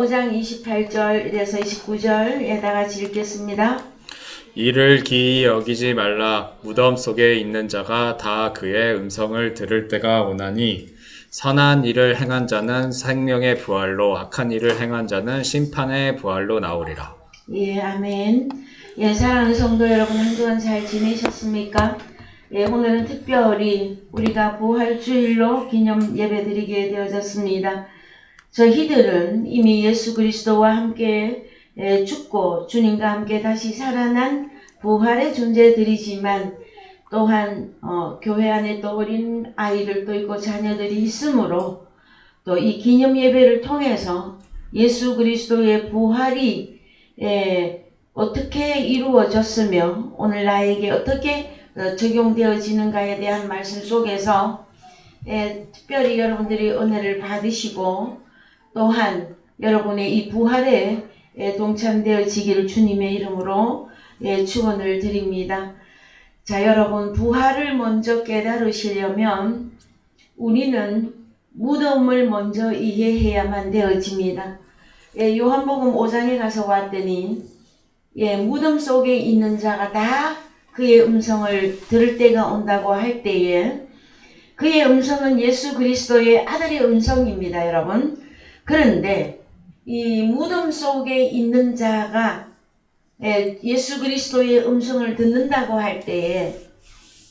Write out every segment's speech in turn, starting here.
5장 28절에서 29절 다 같이 읽겠습니다. 이를 기이 여기지 말라. 무덤 속에 있는 자가 다 그의 음성을 들을 때가 오나니 선한 일을 행한 자는 생명의 부활로, 악한 일을 행한 자는 심판의 부활로 나오리라. 예, 아멘. 예, 사랑하는 성도 여러분, 한동안 잘 지내셨습니까? 예, 오늘은 특별히 우리가 부활주일로 기념 예배 드리게 되어졌습니다. 저희들은 이미 예수 그리스도와 함께 죽고 주님과 함께 다시 살아난 부활의 존재들이지만 또한 교회 안에 또 어린 아이들도 있고 자녀들이 있으므로 또 이 기념 예배를 통해서 예수 그리스도의 부활이 어떻게 이루어졌으며 오늘 나에게 어떻게 적용되어지는가에 대한 말씀 속에서 특별히 여러분들이 은혜를 받으시고 또한 여러분의 이 부활에 동참되어지기를 주님의 이름으로 축원을 드립니다. 자, 여러분, 부활을 먼저 깨달으시려면 우리는 무덤을 먼저 이해해야만 되어집니다. 요한복음 5장에 가서 왔더니 무덤 속에 있는 자가 다 그의 음성을 들을 때가 온다고 할 때에 그의 음성은 예수 그리스도의 아들의 음성입니다, 여러분. 그런데 이 무덤 속에 있는 자가 예수 그리스도의 음성을 듣는다고 할 때에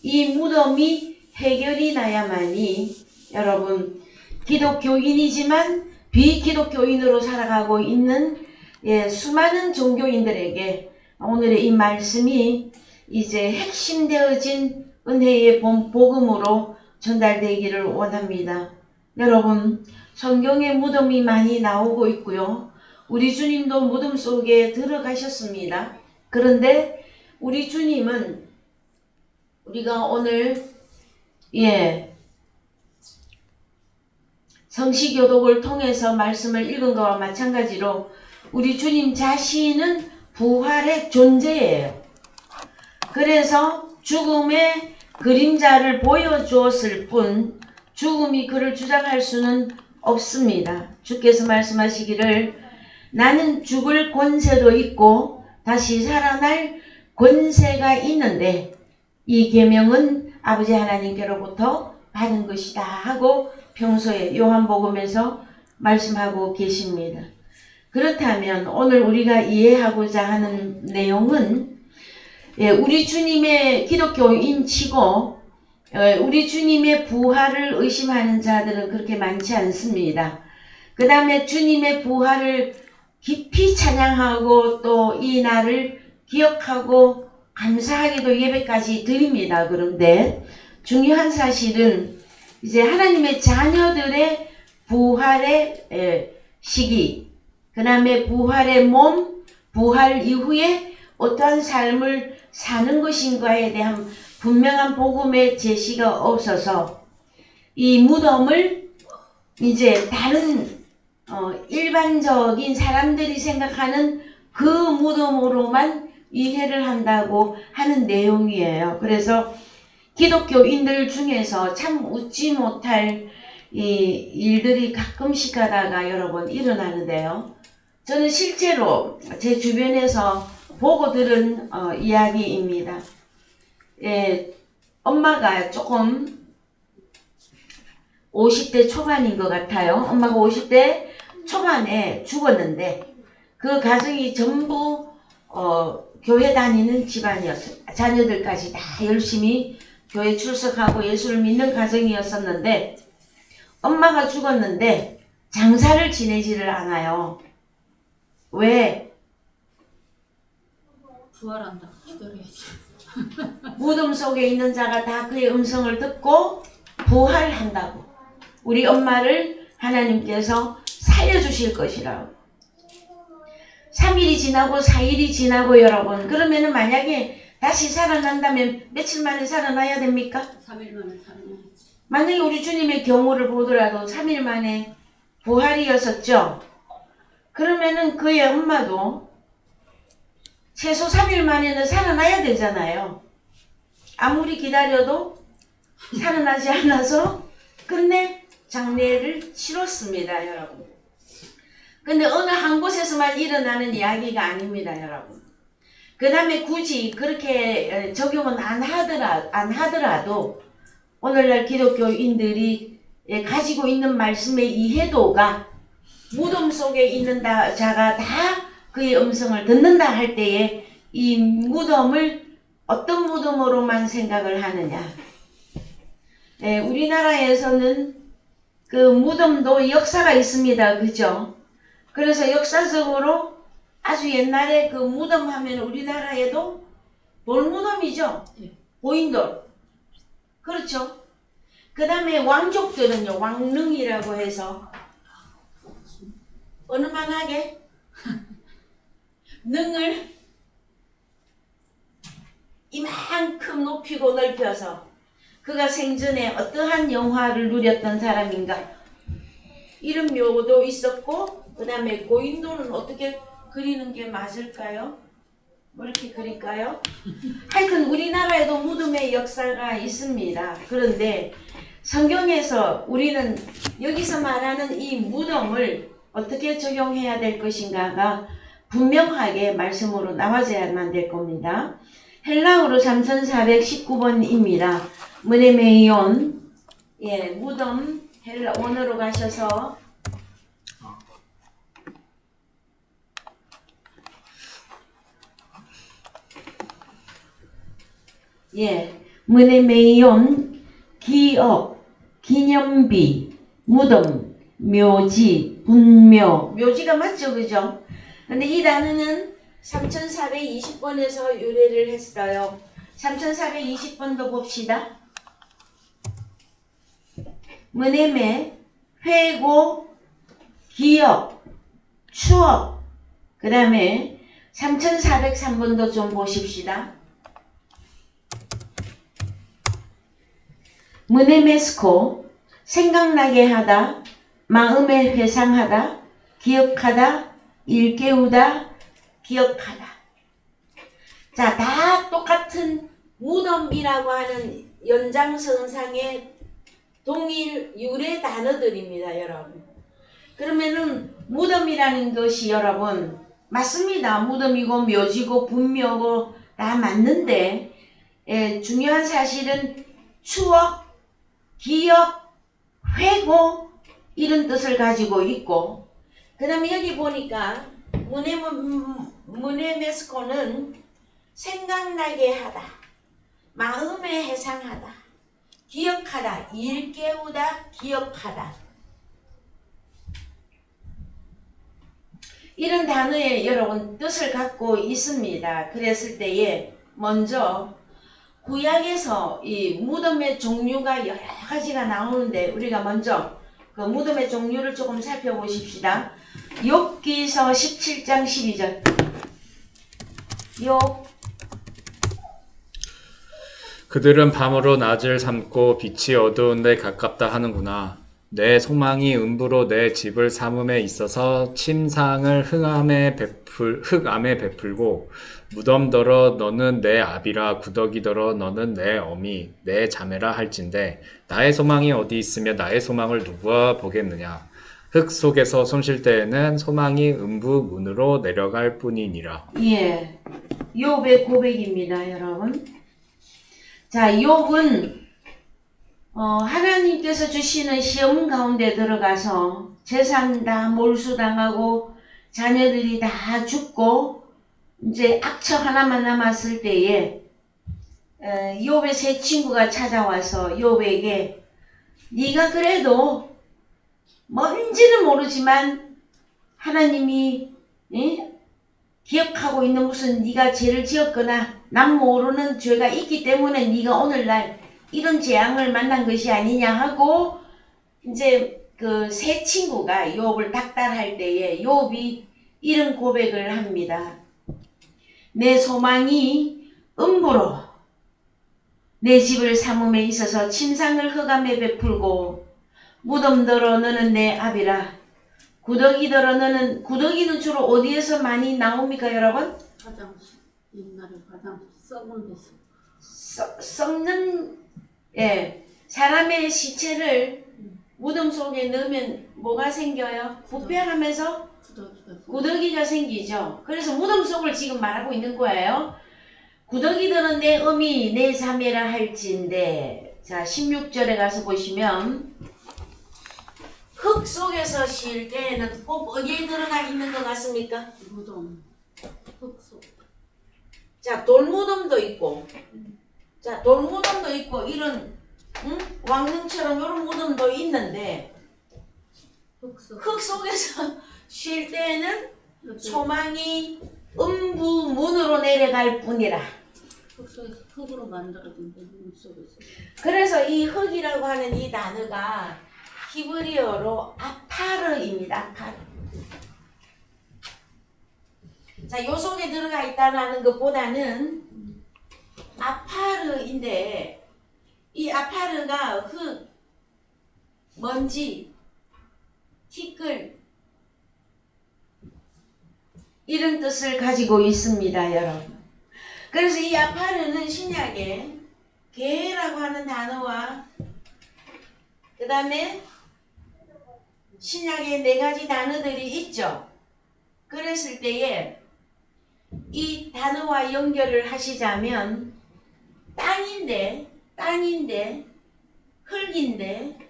이 무덤이 해결이 나야만이 여러분 기독교인이지만 비기독교인으로 살아가고 있는 수많은 종교인들에게 오늘의 이 말씀이 이제 핵심되어진 은혜의 복음으로 전달되기를 원합니다. 여러분, 성경에 무덤이 많이 나오고 있고요. 우리 주님도 무덤 속에 들어가셨습니다. 그런데 우리 주님은 우리가 오늘 성시교독을 통해서 말씀을 읽은 것과 마찬가지로 우리 주님 자신은 부활의 존재예요. 그래서 죽음의 그림자를 보여주었을 뿐 죽음이 그를 주장할 수는 없습니다. 주께서 말씀하시기를 나는 죽을 권세도 있고 다시 살아날 권세가 있는데 이 계명은 아버지 하나님께로부터 받은 것이다 하고 평소에 요한복음에서 말씀하고 계십니다. 그렇다면 오늘 우리가 이해하고자 하는 내용은 우리 주님의 기독교인 치고 우리 주님의 부활을 의심하는 자들은 그렇게 많지 않습니다. 그 다음에 주님의 부활을 깊이 찬양하고 또 이 날을 기억하고 감사하기도 예배까지 드립니다. 그런데 중요한 사실은 이제 하나님의 자녀들의 부활의 시기, 그 다음에 부활의 몸, 부활 이후에 어떠한 삶을 사는 것인가에 대한 분명한 복음의 제시가 없어서 이 무덤을 이제 다른 일반적인 사람들이 생각하는 그 무덤으로만 이해를 한다고 하는 내용이에요. 그래서 기독교인들 중에서 참 웃지 못할 이 일들이 가끔씩 가다가 여러분 일어나는데요. 저는 실제로 제 주변에서 보고 들은 이야기입니다. 엄마가 조금 50대 초반인 것 같아요. 엄마가 50대 초반에 죽었는데 그 가정이 전부 교회 다니는 집안이었어요. 자녀들까지 다 열심히 교회 출석하고 예수를 믿는 가정이었었는데 엄마가 죽었는데 장사를 지내지를 않아요. 왜? 부활한다. 기다려야지. 무덤 속에 있는 자가 다 그의 음성을 듣고 부활한다고. 우리 엄마를 하나님께서 살려주실 것이라고. 3일이 지나고 4일이 지나고 여러분 그러면은 만약에 다시 살아난다면 며칠 만에 살아나야 됩니까? 3일 만에 살아나야지. 만약에 우리 주님의 경우를 보더라도 3일 만에 부활이었었죠. 그러면은 그의 엄마도 최소 3일 만에는 살아나야 되잖아요. 아무리 기다려도 살아나지 않아서 끝내 장례를 치렀습니다, 여러분. 근데 어느 한 곳에서만 일어나는 이야기가 아닙니다, 여러분. 그 다음에 굳이 그렇게 적용은 안 하더라도 오늘날 기독교인들이 가지고 있는 말씀의 이해도가 무덤 속에 있는 자가 다 그의 음성을 듣는다 할 때에 이 무덤을 어떤 무덤으로만 생각을 하느냐. 우리나라에서는 그 무덤도 역사가 있습니다. 그죠? 그래서 역사적으로 아주 옛날에 그 무덤 하면 우리나라에도 돌무덤이죠. 예. 고인돌. 그렇죠. 그 다음에 왕족들은요. 왕릉이라고 해서 어느만하게 능을 이만큼 높이고 넓혀서 그가 생전에 어떠한 영화를 누렸던 사람인가 이런 묘도 있었고 그 다음에 고인돌은 어떻게 그리는 게 맞을까요? 뭐 이렇게 그릴까요? 하여튼 우리나라에도 무덤의 역사가 있습니다. 그런데 성경에서 우리는 여기서 말하는 이 무덤을 어떻게 적용해야 될 것인가가 분명하게 말씀으로 나와야만 될 겁니다. 헬라어로 3419번입니다. 문에메이온 무덤 헬라 원어로 가셔서 문에메이온 기억 기념비 무덤 묘지 분묘 묘지가 맞죠, 그죠? 근데 이 단어는 3420번에서 유래를 했어요. 3420번도 봅시다. 문에메 회고 기억 추억 그 다음에 3403번도 좀 보십시다. 문에메스코 생각나게 하다 마음에 회상하다 기억하다 일깨우다 기억하다. 자, 다 똑같은 무덤이라고 하는 연장선상의 동일 유래 단어들입니다, 여러분. 그러면은 무덤이라는 것이 여러분 맞습니다. 무덤이고 묘지고 분묘고 다 맞는데 중요한 사실은 추억, 기억, 회고 이런 뜻을 가지고 있고 그 다음에 여기 보니까 문에메스코는 생각나게 하다, 마음에 해상하다, 기억하다, 일깨우다, 기억하다 이런 단어에 여러분 뜻을 갖고 있습니다. 그랬을 때에 먼저 구약에서 이 무덤의 종류가 여러 가지가 나오는데 우리가 먼저 그 무덤의 종류를 조금 살펴보십시다. 욥기서 17장 12절 욥 그들은 밤으로 낮을 삼고 빛이 어두운 데 가깝다 하는구나. 내 소망이 음부로 내 집을 삼음에 있어서 침상을 흑암에 베풀고 무덤더러 너는 내 아비라 구더기더러 너는 내 어미 내 자매라 할진대 나의 소망이 어디 있으며 나의 소망을 누구와 보겠느냐. 흙 속에서 손쉴 때에는 소망이 음부 문으로 내려갈 뿐이니라. 욥의 고백입니다, 여러분. 자, 욥은 하나님께서 주시는 시험 가운데 들어가서 재산 다 몰수당하고 자녀들이 다 죽고 이제 악처 하나만 남았을 때에 욥의 세 친구가 찾아와서 욥에게 네가 그래도 뭔지는 모르지만 하나님이 기억하고 있는 무슨 네가 죄를 지었거나 남 모르는 죄가 있기 때문에 네가 오늘날 이런 재앙을 만난 것이 아니냐 하고 이제 그 세 친구가 욥을 닥달할 때에 욥이 이런 고백을 합니다. 내 소망이 음부로 내 집을 삼음에 있어서 침상을 흑암에 베풀고 무덤더러 너는 내 아비라 구더기더러 너는 구더기는 주로 어디에서 많이 나옵니까, 여러분? 화장실 옛날에 화장실 썩은 데서 썩는 사람의 시체를 무덤 속에 넣으면 뭐가 생겨요? 부패하면서 구더기가 생기죠. 그래서 무덤 속을 지금 말하고 있는 거예요. 구더기들은 내 어미 내 자매라 할진대. 자 16절에 가서 보시면 흙 속에서 쉴 때에는 꼭 어디에 들어가 있는 것 같습니까? 무덤, 흙속. 자 돌무덤도 있고 자 돌무덤도 있고 이런 왕릉처럼 이런 무덤도 있는데 흙속. 흙 속에서 쉴 때에는 여기 소망이 음부문으로 내려갈 뿐이라. 흙속에서 흙으로 만들어진 물 속에서. 그래서 이 흙이라고 하는 이 단어가 히브리어로 아파르입니다. 아파르. 자, 요 속에 들어가 있다는 것보다는 아파르인데 이 아파르가 흙, 먼지, 티끌 이런 뜻을 가지고 있습니다, 여러분. 그래서 이 아파르는 신약에 개라고 하는 단어와 그 다음에 신약에 4가지 단어들이 있죠. 그랬을 때에 이 단어와 연결을 하시자면 땅인데 흙인데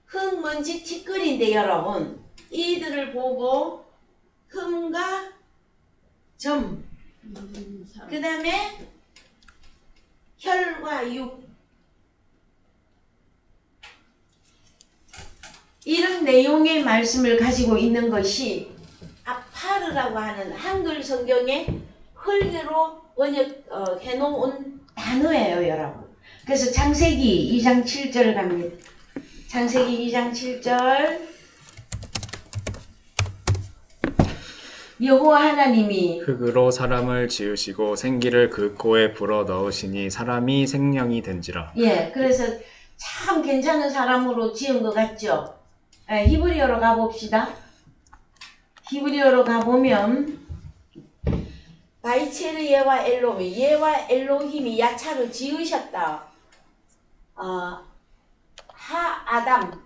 흙먼지 티끌인데 여러분 이들을 보고 흠과 점 그 다음에 혈과 육 이런 내용의 말씀을 가지고 있는 것이 아파르라고 하는 한글 성경에 흙으로 번역해 놓은 단어예요, 여러분. 그래서 창세기 2장 7절 갑니다. 창세기 2장 7절 여호와 하나님이 흙으로 사람을 지으시고 생기를 그 코에 불어 넣으시니 사람이 생명이 된지라. 예, 그래서 참 괜찮은 사람으로 지은 것 같죠? 예, 히브리어로 가봅시다. 히브리어로 가보면 바이체르 예와 엘로미 예와 엘로힘이 야차를 지으셨다.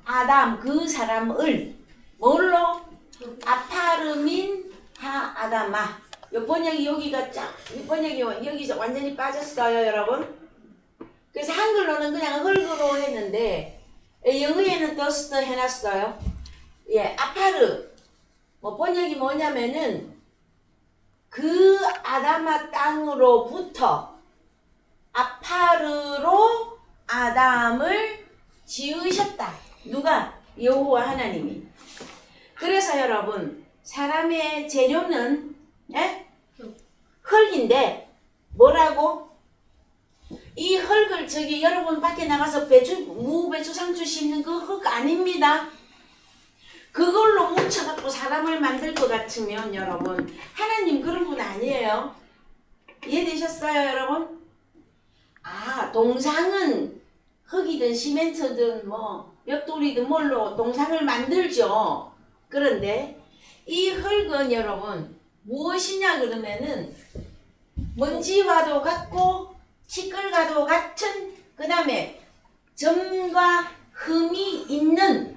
아담 그 사람을 뭘로? 아파르민 하아담아. 요 번역이 여기가 이 번역이 여기서 완전히 빠졌어요, 여러분. 그래서 한글로는 그냥 흙으로 했는데 영어에는 더스트 해놨어요. 예, 아파르. 번역이 뭐냐면은 그 아담아 땅으로부터 아파르로 아담을 지으셨다. 누가? 여호와 하나님이. 그래서 여러분 사람의 재료는 흙인데 뭐라고? 이 흙을 저기 여러분 밖에 나가서 배추 상추 심는 그 흙 아닙니다. 그걸로 뭉쳐갖고 사람을 만들 것 같으면 여러분 하나님 그런 분 아니에요. 이해되셨어요, 여러분? 동상은 흙이든 시멘트든 벽돌이든 뭘로 동상을 만들죠. 그런데 이 흙은 여러분 무엇이냐 그러면은 먼지와도 같고 티끌과도 같은 그 다음에 점과 흠이 있는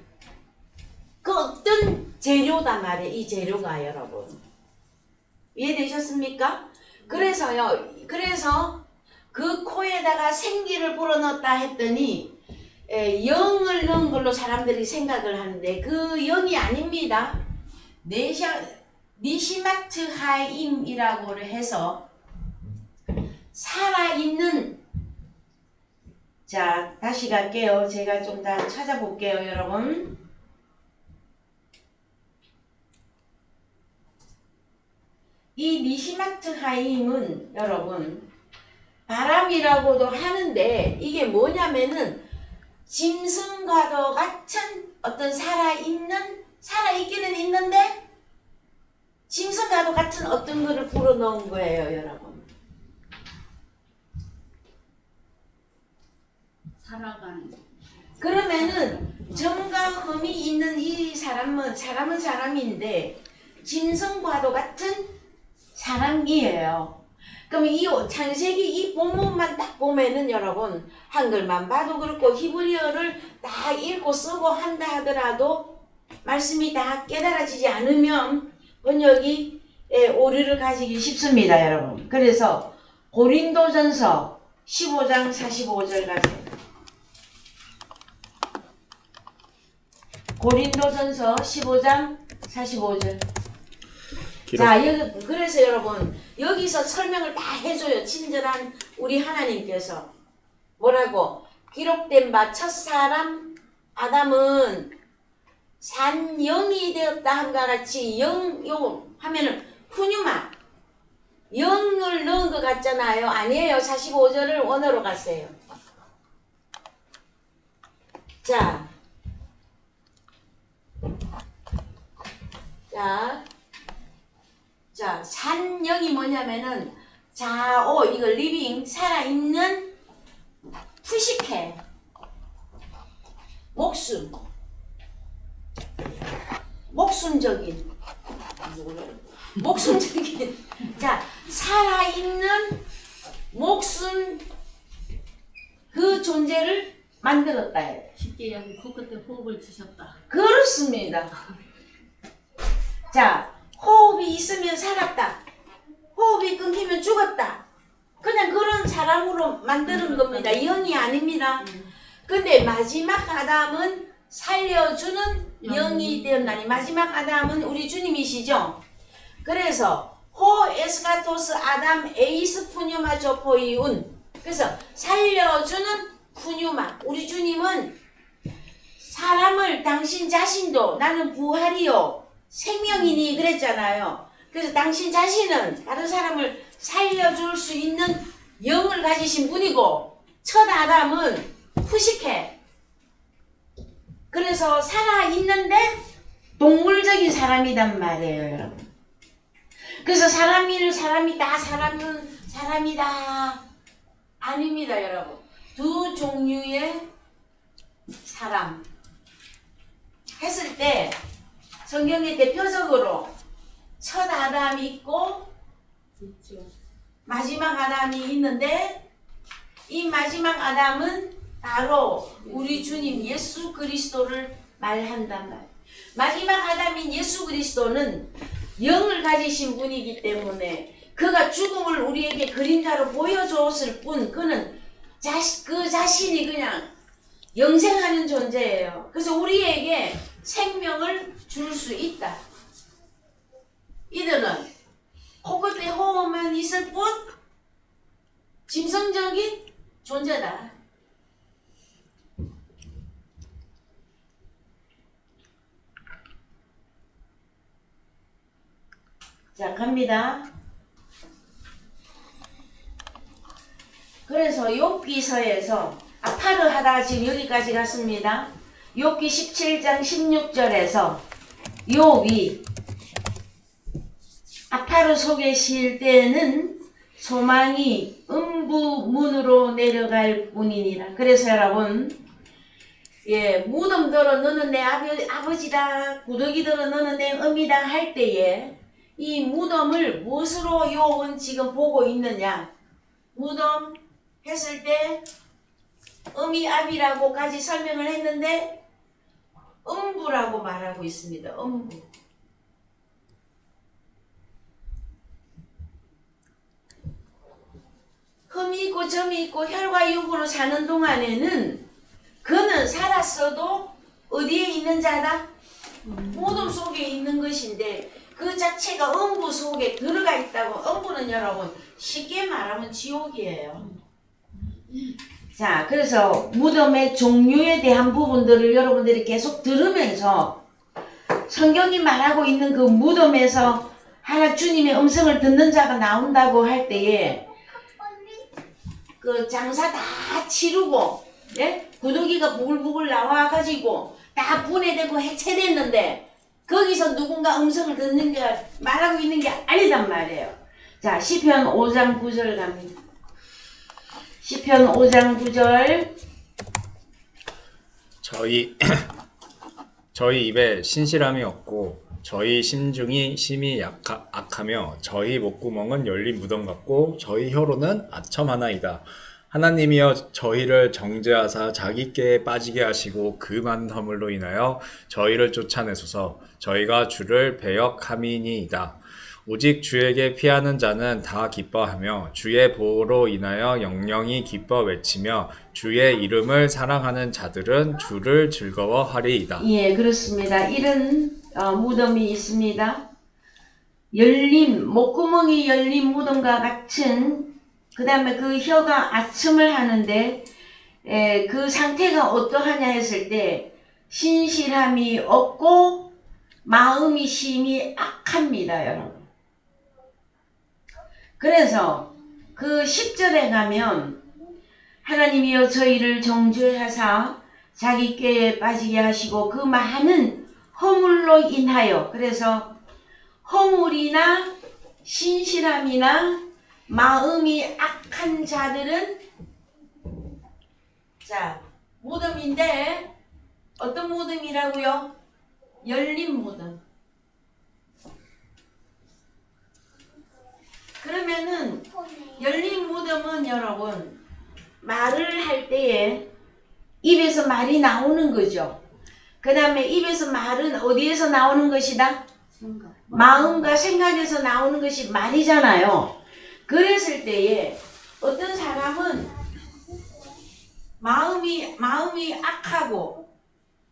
그 어떤 재료단 말이에요. 이 재료가 여러분 이해되셨습니까? 그래서 그 코에다가 생기를 불어넣었다 했더니 영을 넣은 걸로 사람들이 생각을 하는데 그 영이 아닙니다. 니시마트 하임이라고 해서 살아있는. 자, 다시 갈게요. 제가 좀 더 찾아볼게요, 여러분. 이 니시마트 하임은 여러분 바람이라고도 하는데 이게 뭐냐면은 짐승과도 같은 어떤 살아있기는 있는데 짐승과도 같은 어떤 거를 불어넣은 거예요, 여러분. 살아가는. 그러면은 점과 흠이 있는 이 사람은 사람인데 짐승과도 같은 사람이에요. 그럼 이 창세기 이 본문만 딱 보면은 여러분 한글만 봐도 그렇고 히브리어를 딱 읽고 쓰고 한다 하더라도 말씀이 다 깨달아지지 않으면 번역이 오류를 가지기 쉽습니다, 여러분. 그래서 고린도전서 15장 45절 가세요. 고린도전서 15장 45절. 자, 그래서 여러분 여기서 설명을 다 해줘요. 친절한 우리 하나님께서 뭐라고? 기록된 바 첫사람 아담은 산 영이 되었다 함과 같이 요 하면은 푸뉴마 영을 넣은 것 같잖아요. 아니에요. 45절을 원어로 갔어요. 자, 산 영이 뭐냐면은 이거 리빙 살아있는 푸시케 목숨적인 자 살아있는 목숨 그 존재를 만들었다 해요. 쉽게 이야기 코끝에 호흡을 주셨다. 그렇습니다. 자 호흡이 있으면 살았다. 호흡이 끊기면 죽었다. 그냥 그런 사람으로 만드는 겁니다. 영이 아닙니다. 근데 마지막 아담은 살려주는 영이 되었나니 마지막 아담은 우리 주님이시죠. 그래서 호 에스카토스 아담 에이스 푸뉴마 조포이운 그래서 살려주는 푸뉴마 우리 주님은 사람을 당신 자신도 나는 부활이요 생명이니 그랬잖아요. 그래서 당신 자신은 다른 사람을 살려줄 수 있는 영을 가지신 분이고 첫 아담은 푸시케 그래서 살아있는데 동물적인 사람이란 말이에요, 여러분. 그래서 사람이다, 사람은 사람이다. 아닙니다, 여러분. 두 종류의 사람. 했을 때 성경에 대표적으로 첫 아담이 있고 마지막 아담이 있는데 이 마지막 아담은 바로 우리 주님 예수 그리스도를 말한단 말이에요. 마지막 아담인 예수 그리스도는 영을 가지신 분이기 때문에 그가 죽음을 우리에게 그림자로 보여줬을 뿐 그는 그 자신이 그냥 영생하는 존재예요. 그래서 우리에게 생명을 줄 수 있다. 이들은 코끝에 호흡만 있을 뿐 짐승적인 존재다. 자, 갑니다. 그래서 욥기서에서 아파르 하다가 지금 여기까지 갔습니다. 욥기 17장 16절에서 욥이 아파르 속에 쉴 때에는 소망이 음부문으로 내려갈 뿐이니라. 그래서 여러분 무덤들어 너는 내 아버지다 구더기들어 너는 내 어미다 할 때에 이 무덤을 무엇으로 욥은 지금 보고 있느냐. 무덤 했을 때 어미 아비라고까지 설명을 했는데 음부라고 말하고 있습니다. 음부. 흠이 있고 점이 있고 혈과 육으로 사는 동안에는 그는 살았어도 어디에 있는 자다? 무덤 속에 있는 것인데 그 자체가 음부 속에 들어가 있다고. 음부는 여러분 쉽게 말하면 지옥이에요. 자, 그래서 무덤의 종류에 대한 부분들을 여러분들이 계속 들으면서 성경이 말하고 있는 그 무덤에서 하나 주님의 음성을 듣는 자가 나온다고 할 때에 그 장사 다 치르고 구더기가 부글부글 나와가지고 다 분해되고 해체됐는데 거기서 누군가 음성을 듣는 게 말하고 있는 게 아니단 말이에요. 자, 시편 5장 9절 갑니다. 시편 5장 9절 저희 입에 신실함이 없고 저희 심중이 심히 악하며 저희 목구멍은 열린 무덤 같고 저희 혀로는 아첨하나이다. 하나님이여 저희를 정죄하사 자기께에 빠지게 하시고 그 많은 허물로 인하여 저희를 쫓아내소서. 저희가 주를 배역함이니이다. 오직 주에게 피하는 자는 다 기뻐하며 주의 보호로 인하여 영영이 기뻐 외치며 주의 이름을 사랑하는 자들은 주를 즐거워하리이다. 예, 그렇습니다. 이런 무덤이 있습니다. 열린 목구멍이 열린 무덤과 같은, 그 다음에 그 혀가 아첨을 하는데 그 상태가 어떠하냐 했을 때 신실함이 없고 마음이 심히 악합니다, 여러분. 그래서 그 10절에 가면 하나님이여 저희를 정죄하사 자기 꾀에 빠지게 하시고 그 많은 허물로 인하여, 그래서 허물이나 신실함이나 마음이 악한 자들은, 자, 무덤인데 어떤 무덤이라고요? 열린 무덤. 그러면은 열린 무덤은 여러분 말을 할 때에 입에서 말이 나오는 거죠. 그 다음에 입에서 말은 어디에서 나오는 것이다? 생각. 마음과 생각에서 나오는 것이 말이잖아요. 그랬을 때에 어떤 사람은 마음이 악하고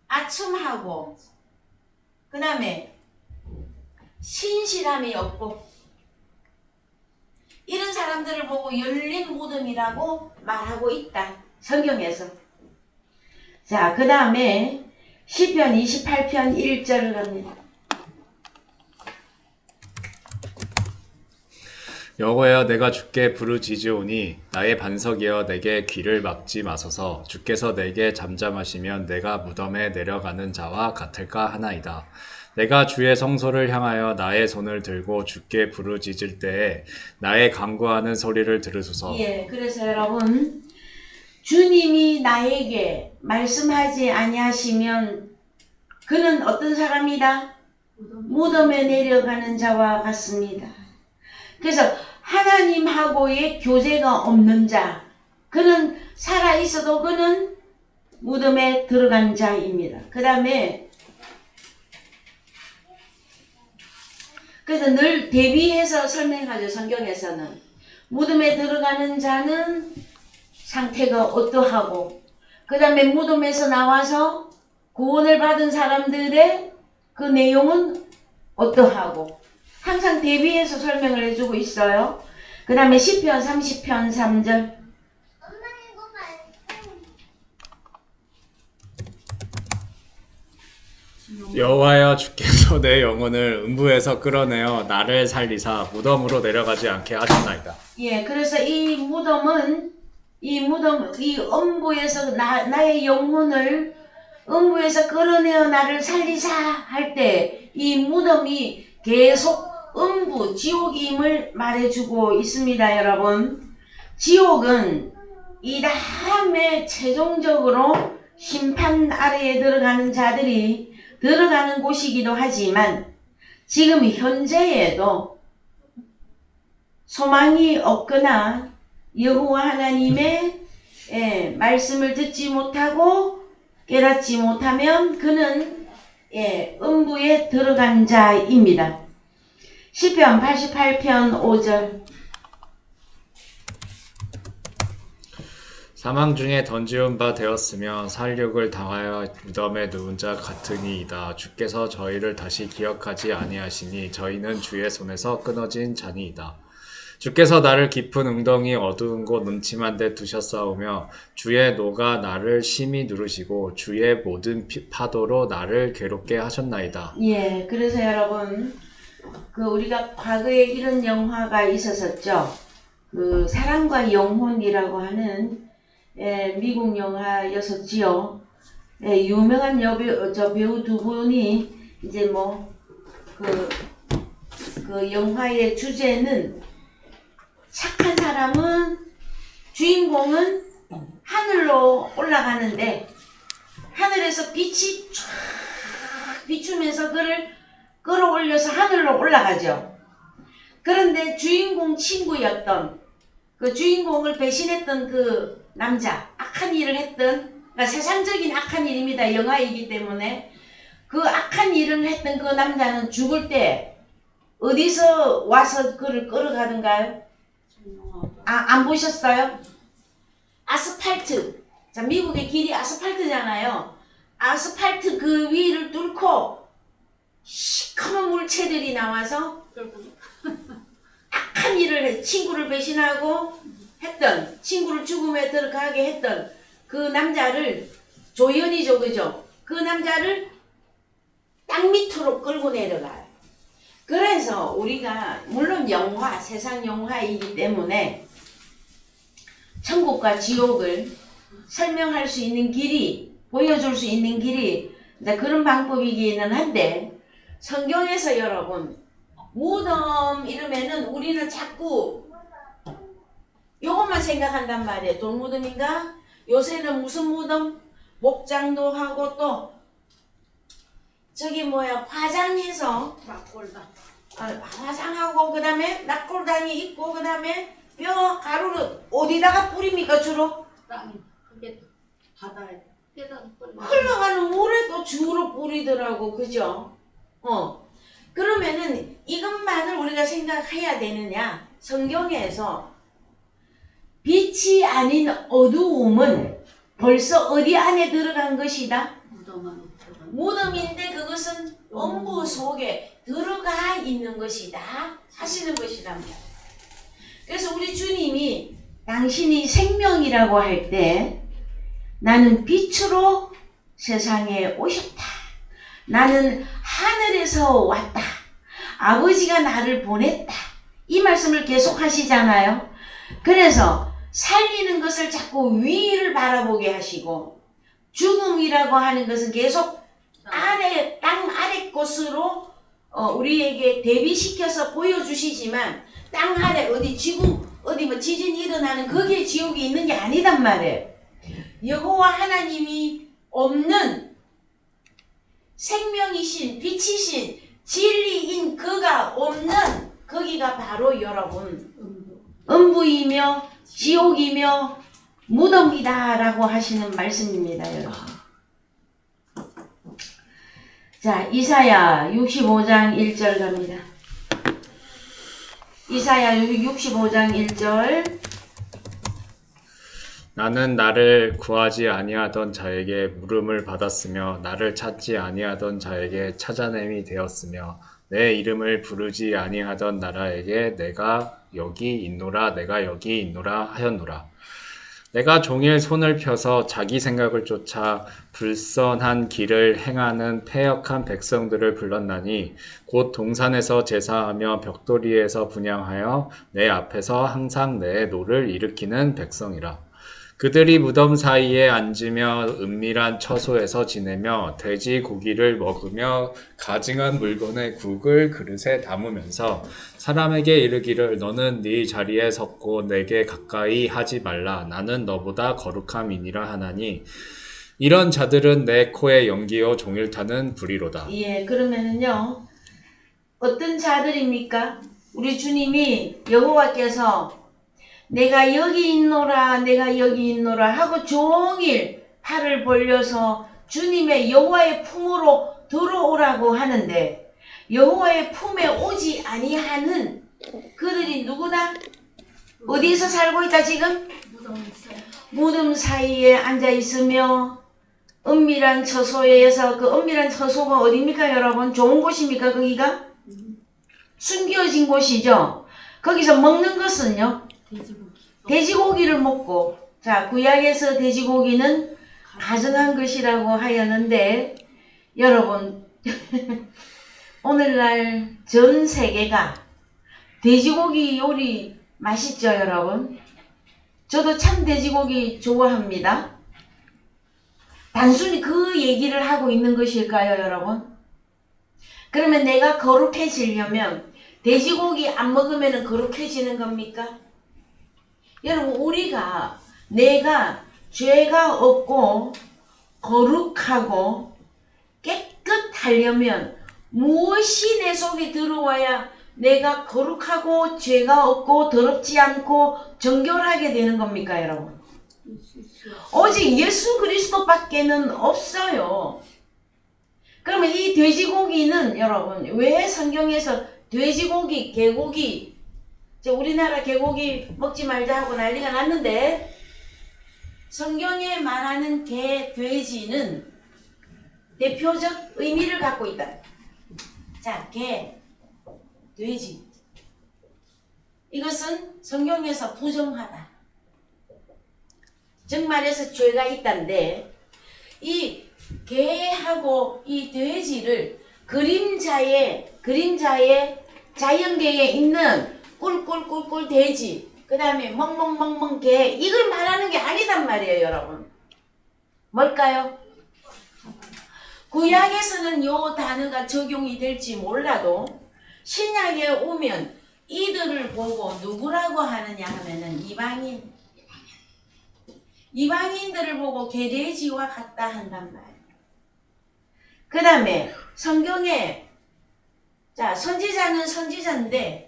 아첨하고 그 다음에 신실함이 없고 이런 사람들을 보고 열린 무덤이라고 말하고 있다, 성경에서. 자, 그 다음에 시편 28편 1절을 갑니다. 여호와여 내가 주께 부르짖으오니 나의 반석이여 내게 귀를 막지 마소서. 주께서 내게 잠잠하시면 내가 무덤에 내려가는 자와 같을까 하나이다. 내가 주의 성소를 향하여 나의 손을 들고 주께 부르짖을 때에 나의 간구하는 소리를 들으소서. 예, 그래서 여러분 주님이 나에게 말씀하지 아니하시면 그는 어떤 사람이다? 무덤에 내려가는 자와 같습니다. 그래서 하나님하고의 교제가 없는 자, 그는 살아있어도 그는 무덤에 들어간 자입니다. 그 다음에 그래서 늘 대비해서 설명하죠, 성경에서는. 무덤에 들어가는 자는 상태가 어떠하고, 그 다음에 무덤에서 나와서 구원을 받은 사람들의 그 내용은 어떠하고, 항상 대비해서 설명을 해주고 있어요. 그 다음에 시편 30편 3절. 여호와여 주께서 내 영혼을 음부에서 끌어내어 나를 살리사 무덤으로 내려가지 않게 하셨나이다. 예, 그래서 이 음부에서 나의 영혼을 음부에서 끌어내어 나를 살리사 할 때 이 무덤이 계속 음부, 지옥임을 말해주고 있습니다, 여러분. 지옥은 이 다음에 최종적으로 심판 아래에 들어가는 자들이 들어가는 곳이기도 하지만 지금 현재에도 소망이 없거나 여호와 하나님의 말씀을 듣지 못하고 깨닫지 못하면 그는 음부에 들어간 자입니다. 시편 88편 5절. 사망 중에 던지운 바 되었으며 살육을 당하여 무덤에 누운 자 같으니이다. 주께서 저희를 다시 기억하지 아니하시니 저희는 주의 손에서 끊어진 자니이다. 주께서 나를 깊은 웅덩이 어두운 곳 음침한 데 두셨사오며 주의 노가 나를 심히 누르시고 주의 모든 파도로 나를 괴롭게 하셨나이다. 예, 그래서 여러분 우리가 과거에 이런 영화가 있었었죠. 그 사랑과 영혼이라고 하는 미국 영화였었지요. 유명한 배우 두 분이 이제 그 영화의 주제는 착한 사람은 주인공은 하늘로 올라가는데 하늘에서 빛이 쫙 비추면서 그를 끌어올려서 하늘로 올라가죠. 그런데 주인공 친구였던 그 주인공을 배신했던 그 남자, 악한 일을 했던, 그러니까 세상적인 악한 일입니다. 영화이기 때문에. 그 악한 일을 했던 그 남자는 죽을 때 어디서 와서 그를 끌어가는가요? 안 보셨어요? 아스팔트. 자, 미국의 길이 아스팔트잖아요. 아스팔트 그 위를 뚫고 시커먼 물체들이 나와서 악한 일을 해, 친구를 배신하고 했던, 친구를 죽음에 들어가게 했던 그 남자를, 조연이죠, 그죠? 그 남자를 땅 밑으로 끌고 내려가요. 그래서 우리가 물론 영화, 세상 영화이기 때문에 천국과 지옥을 설명할 수 있는 길이, 보여줄 수 있는 길이 이제 그런 방법이기는 한데, 성경에서 여러분 무덤 이러면은 우리는 자꾸 요것만 생각한단 말이에요. 돌무덤인가? 요새는 무슨 무덤? 목장도 하고 또 저기 뭐야 화장해서 화장하고 그 다음에 낙골당이 있고 그 다음에 뼈 가루를 어디다가 뿌립니까 주로? 땅이 그게 바다에 깨다가 흘러가는 물에 또 주로 뿌리더라고, 그죠? 그러면은 이것만을 우리가 생각해야 되느냐? 성경에서 빛이 아닌 어두움은 벌써 어디 안에 들어간 것이다? 무덤 안에 들어가. 무덤인데 그것은 음부 속에 들어가 있는 것이다 하시는 것이랍니다. 그래서 우리 주님이 당신이 생명이라고 할 때 나는 빛으로 세상에 오셨다. 나는 하늘에서 왔다. 아버지가 나를 보냈다. 이 말씀을 계속 하시잖아요. 그래서 살리는 것을 자꾸 위를 바라보게 하시고 죽음이라고 하는 것은 계속 아래, 땅 아래 곳으로 우리에게 대비시켜서 보여주시지만 땅 아래 어디 지구 어디 뭐 지진이 일어나는 거기에 지옥이 있는 게 아니단 말이에요. 여호와 하나님이 없는 생명이신 빛이신 진리인 그가 없는 거기가 바로 여러분 음부이며 지옥이며 무덤이다라고 하시는 말씀입니다, 여러분. 자, 이사야 65장 1절 갑니다. 이사야 65장 1절. 나는 나를 구하지 아니하던 자에게 물음을 받았으며 나를 찾지 아니하던 자에게 찾아냄이 되었으며 내 이름을 부르지 아니하던 나라에게 내가 여기 있노라 내가 여기 있노라 하였노라. 내가 종일 손을 펴서 자기 생각을 쫓아 불선한 길을 행하는 패역한 백성들을 불렀나니 곧 동산에서 제사하며 벽돌이에서 분향하여 내 앞에서 항상 내 노를 일으키는 백성이라. 그들이 무덤 사이에 앉으며 은밀한 처소에서 지내며 돼지 고기를 먹으며 가증한 물건의 국을 그릇에 담으면서 사람에게 이르기를 너는 네 자리에 섰고 내게 가까이 하지 말라 나는 너보다 거룩함이니라 하나니 이런 자들은 내 코에 연기어 종일 타는 불이로다. 예, 그러면은요 어떤 자들입니까? 우리 주님이 여호와께서 내가 여기 있노라 내가 여기 있노라 하고 종일 팔을 벌려서 주님의 여호와의 품으로 들어오라고 하는데 여호와의 품에 오지 아니하는 그들이 누구다? 어디서 살고 있다 지금? 무덤 사이에 앉아 있으며 은밀한 처소에서 그 은밀한 처소가 어디입니까 여러분? 좋은 곳입니까 거기가? 숨겨진 곳이죠. 거기서 먹는 것은요? 돼지고기를 먹고 자 구약에서 돼지고기는 가증한 것이라고 하였는데 여러분 오늘날 전 세계가 돼지고기 요리 맛있죠 여러분? 저도 참 돼지고기 좋아합니다. 단순히 그 얘기를 하고 있는 것일까요 여러분? 그러면 내가 거룩해지려면 돼지고기 안 먹으면 거룩해지는 겁니까? 여러분 우리가 내가 죄가 없고 거룩하고 깨끗하려면 무엇이 내 속에 들어와야 내가 거룩하고 죄가 없고 더럽지 않고 정결하게 되는 겁니까, 여러분? 오직 예수 그리스도밖에는 없어요. 그러면 이 돼지고기는 여러분 왜 성경에서 돼지고기, 개고기, 우리나라 개고기 먹지 말자 하고 난리가 났는데 성경에 말하는 개, 돼지는 대표적 의미를 갖고 있다. 자, 개, 돼지. 이것은 성경에서 부정하다. 즉 말해서 죄가 있다는데 이 개하고 이 돼지를 그림자의 자연계에 있는 꿀꿀꿀꿀 돼지, 그 다음에 멍멍멍멍 개, 이걸 말하는 게 아니단 말이에요, 여러분. 뭘까요? 구약에서는 요 단어가 적용이 될지 몰라도 신약에 오면 이들을 보고 누구라고 하느냐 하면은 이방인들을 보고 개돼지와 같다 한단 말이에요. 그 다음에 성경에 자 선지자는 선지자인데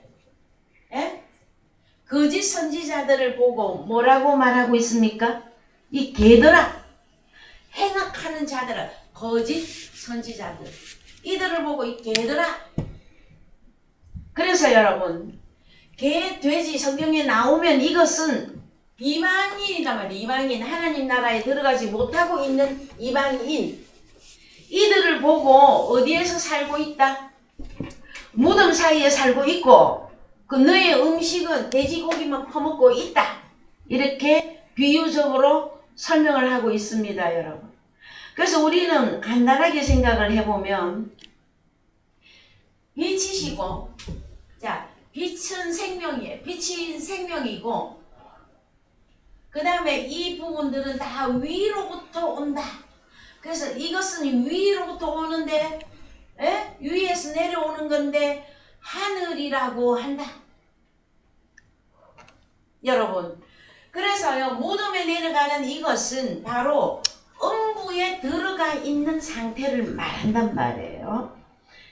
거짓 선지자들을 보고 뭐라고 말하고 있습니까? 이 개들아, 행악하는 자들아, 거짓 선지자들, 이들을 보고 이 개들아. 그래서 여러분 개, 돼지 성경에 나오면 이것은 이방인이란 말이에요. 이방인, 하나님 나라에 들어가지 못하고 있는 이방인, 이들을 보고 어디에서 살고 있다? 무덤 사이에 살고 있고 그 너의 음식은 돼지고기만 퍼먹고 있다. 이렇게 비유적으로 설명을 하고 있습니다, 여러분. 그래서 우리는 간단하게 생각을 해보면 빛이시고, 자, 빛은 생명이에요. 빛이 생명이고, 그 다음에 이 부분들은 다 위로부터 온다. 그래서 이것은 위로부터 오는데, 위에서 내려오는 건데 하늘이라고 한다. 여러분, 그래서요, 무덤에 내려가는 이것은 바로 음부에 들어가 있는 상태를 말한단 말이에요.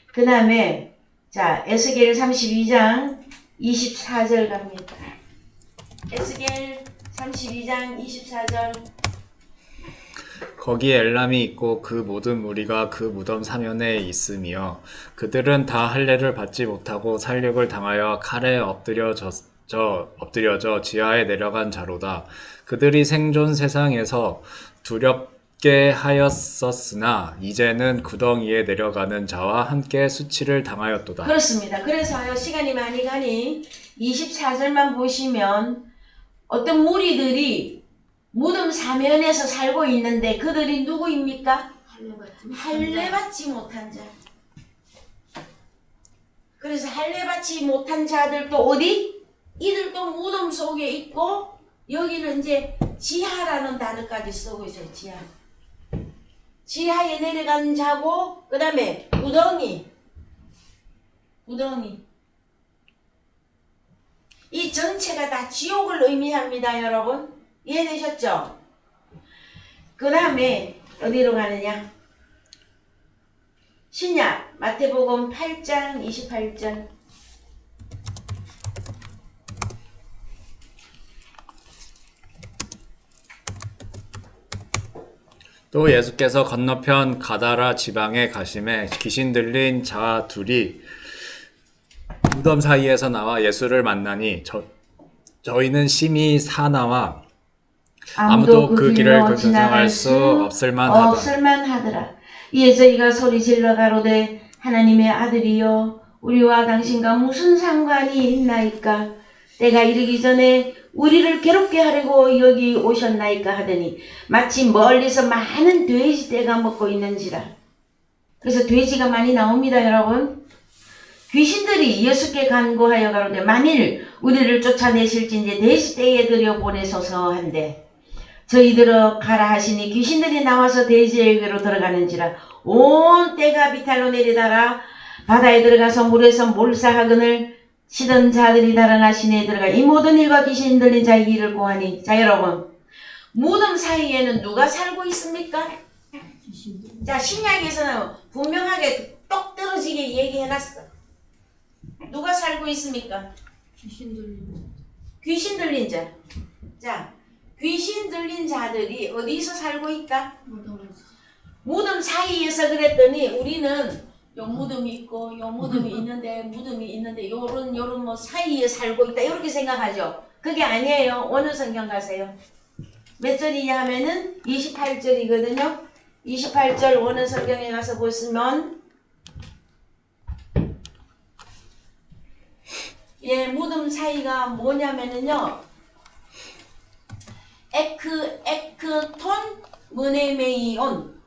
그 다음에 자 에스겔 32장 24절 갑니다. 에스겔 32장 24절. 거기 엘람이 있고 그 모든 무리가 그 무덤 사면에 있으며 그들은 다 할례를 받지 못하고 살육을 당하여 칼에 엎드려져 지하에 내려간 자로다. 그들이 생존 세상에서 두렵게 하였었으나 이제는 구덩이에 내려가는 자와 함께 수치를 당하였도다. 그렇습니다. 그래서요, 시간이 많이 가니 24절만 보시면 어떤 무리들이 무덤 사면에서 살고 있는데 그들이 누구입니까? 할례받지 못한 자. 그래서 할례받지 못한 자들도 어디? 이들도 무덤 속에 있고, 여기는 이제 지하라는 단어까지 쓰고 있어요. 지하에 내려간 자고, 그 다음에 구덩이. 이 전체가 다 지옥을 의미합니다, 여러분. 이해되셨죠? 그 다음에 어디로 가느냐? 신약 마태복음 8장 28절. 또 예수께서 건너편 가다라 지방에 가심에 귀신 들린 자 둘이 무덤 사이에서 나와 예수를 만나니 저희는 심히 사나와 아무도 그 길을 지나갈 수 없을 만하더라. 이에 저희가 소리질러 가로되 하나님의 아들이여 우리와 당신과 무슨 상관이 있나이까? 때가 이르기 전에 우리를 괴롭게 하려고 여기 오셨나이까 하더니 마치 멀리서 많은 돼지 떼가 먹고 있는지라. 그래서 돼지가 많이 나옵니다, 여러분. 귀신들이 예수께 간구하여 가로되 만일 우리를 쫓아내실진지 돼지 떼에 들여 보내소서 한데 저희들어 가라 하시니 귀신들이 나와서 돼지에게로 들어가는지라. 온 떼가 비탈로 내리다가 바다에 들어가서 물에서 몰사하거늘 치던 자들이 달아나 시내에 들어가 이 모든 일과 귀신 들린 자의 길을 고하니. 자, 여러분, 무덤 사이에는 누가 살고 있습니까? 자, 신약에서는 분명하게 똑 떨어지게 얘기해놨어. 누가 살고 살고 있습니까? 귀신 들리는 귀신 들린 자. 자, 귀신 들린 자들이 어디서 살고 있다? 무덤에서 무덤 사이에서 그랬더니 우리는 요 무덤이 있고 요 무덤이 있는데 무덤이 있는데 요런 뭐 사이에 살고 있다 이렇게 생각하죠. 그게 아니에요. 어느 성경 가세요? 몇 절이냐 하면은 28절이거든요. 28절 어느 성경에 가서 보시면 예, 무덤 사이가 뭐냐면은요. 에크톤 문에메이온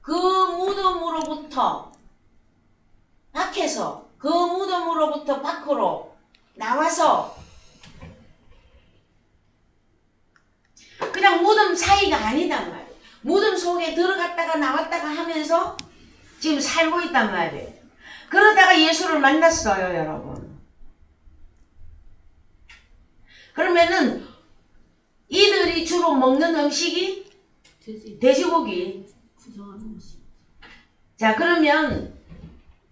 그 무덤으로부터 밖에서 그 무덤으로부터 밖으로 나와서 그냥 무덤 사이가 아니단 말이에요. 무덤 속에 들어갔다가 나왔다가 하면서 지금 살고 있단 말이에요. 그러다가 예수를 만났어요, 여러분. 그러면은 이들이 주로 먹는 음식이 돼지 돼지고기. 구성하는 음식. 자, 그러면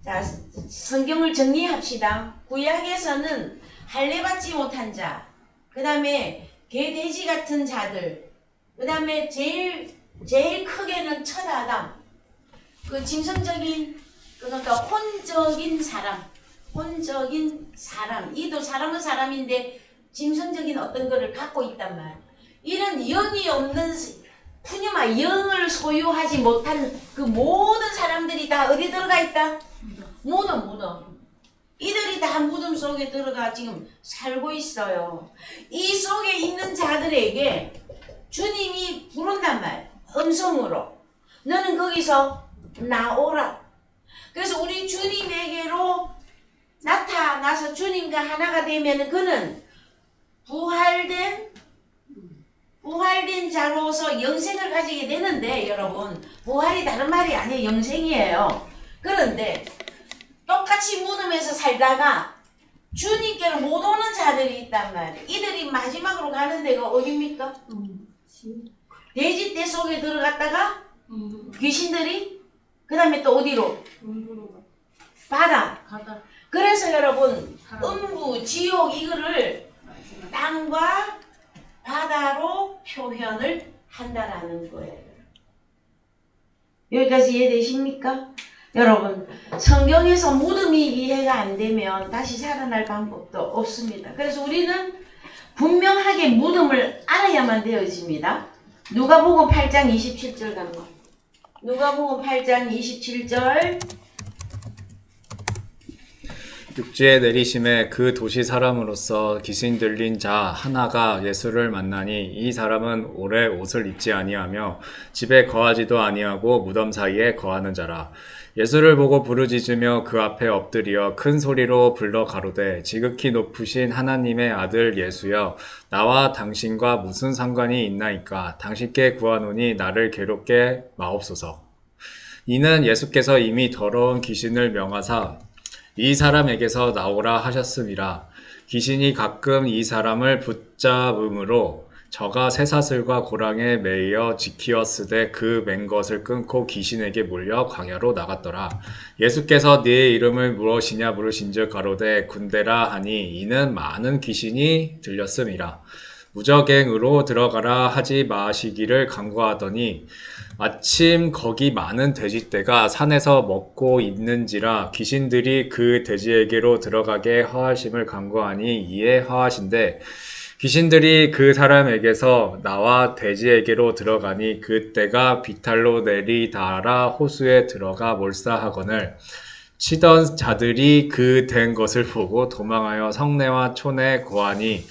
자, 성경을 정리합시다. 구약에서는 할례받지 못한 자, 그 다음에 개, 돼지 같은 자들, 그 다음에 제일 크게는 첫 아담, 그 짐승적인, 그러니까 혼적인 사람, 이도 사람은 사람인데 짐승적인 어떤 거를 갖고 있단 말. 이런 영이 없는 푸뉴마 영을 소유하지 못한 그 모든 사람들이 다 어디 들어가 있다? 무덤. 이들이 다 무덤 속에 들어가 지금 살고 있어요. 이 속에 있는 자들에게 주님이 부른단 말. 음성으로. 너는 거기서 나오라. 그래서 우리 주님에게로 나타나서 주님과 하나가 되면 그는 부활된 자로서 영생을 가지게 되는데 여러분 부활이 다른 말이 아니에요. 영생이에요. 그런데 똑같이 무덤에서 살다가 주님께로 못 오는 자들이 있단 말이에요. 이들이 마지막으로 가는 데가 어딥니까? 돼지떼 속에 들어갔다가 귀신들이 그 다음에 또 어디로? 바다. 그래서 여러분 음부, 지옥 이거를 땅과 바다로 표현을 한다라는 거예요. 여기까지 이해되십니까? 여러분 성경에서 무덤이 이해가 안 되면 다시 살아날 방법도 없습니다. 그래서 우리는 분명하게 무덤을 알아야만 되어집니다. 누가복음 8장 27절 간거. 누가복음 8장 27절. 육지에 내리심에 그 도시 사람으로서 귀신 들린 자 하나가 예수를 만나니 이 사람은 오래 옷을 입지 아니하며 집에 거하지도 아니하고 무덤 사이에 거하는 자라. 예수를 보고 부르짖으며 그 앞에 엎드려 큰 소리로 불러 가로되 지극히 높으신 하나님의 아들 예수여 나와 당신과 무슨 상관이 있나이까. 당신께 구하노니 나를 괴롭게 마옵소서. 이는 예수께서 이미 더러운 귀신을 명하사 이 사람에게서 나오라 하셨음이라. 귀신이 가끔 이 사람을 붙잡음으로 저가 쇠사슬과 고랑에 매여 지키었으되 그 맨 것을 끊고 귀신에게 몰려 광야로 나갔더라. 예수께서 네 이름을 무엇이냐 물으신즉 가로되 군대라 하니 이는 많은 귀신이 들렸음이라. 무저갱으로 들어가라 하지 마시기를 간구하더니 마침 거기 많은 돼지떼가 산에서 먹고 있는지라 귀신들이 그 돼지에게로 들어가게 허하심을 간구하니 이에 허하신대. 귀신들이 그 사람에게서 나와 돼지에게로 들어가니 그 떼가 비탈로 내리다라 호수에 들어가 몰사하거늘 치던 자들이 그 된 것을 보고 도망하여 성내와 촌에 고하니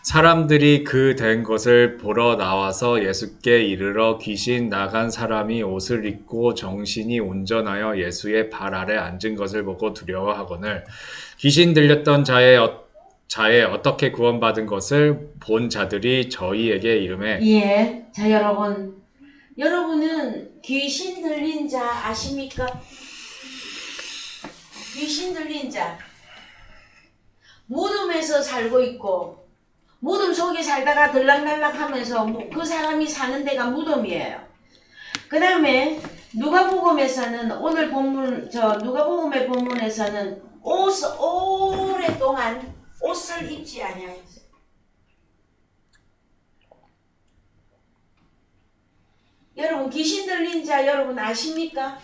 사람들이 그 된 것을 보러 나와서 예수께 이르러 귀신 나간 사람이 옷을 입고 정신이 온전하여 예수의 발 아래 앉은 것을 보고 두려워하거늘 귀신 들렸던 자의 어떻게 구원받은 것을 본 자들이 저희에게 이르매. 예. 자, 여러분은 귀신 들린 자 아십니까? 귀신 들린 자. 무덤에서 살고 있고, 무덤 속에 살다가 들락날락 하면서 그 사람이 사는 데가 무덤이에요. 그 다음에 누가복음에서는 오늘 본문, 누가복음의 본문에서는 옷 오래 오랫동안 옷을 입지 아니하였어요. 여러분 귀신 들린 자 여러분 아십니까?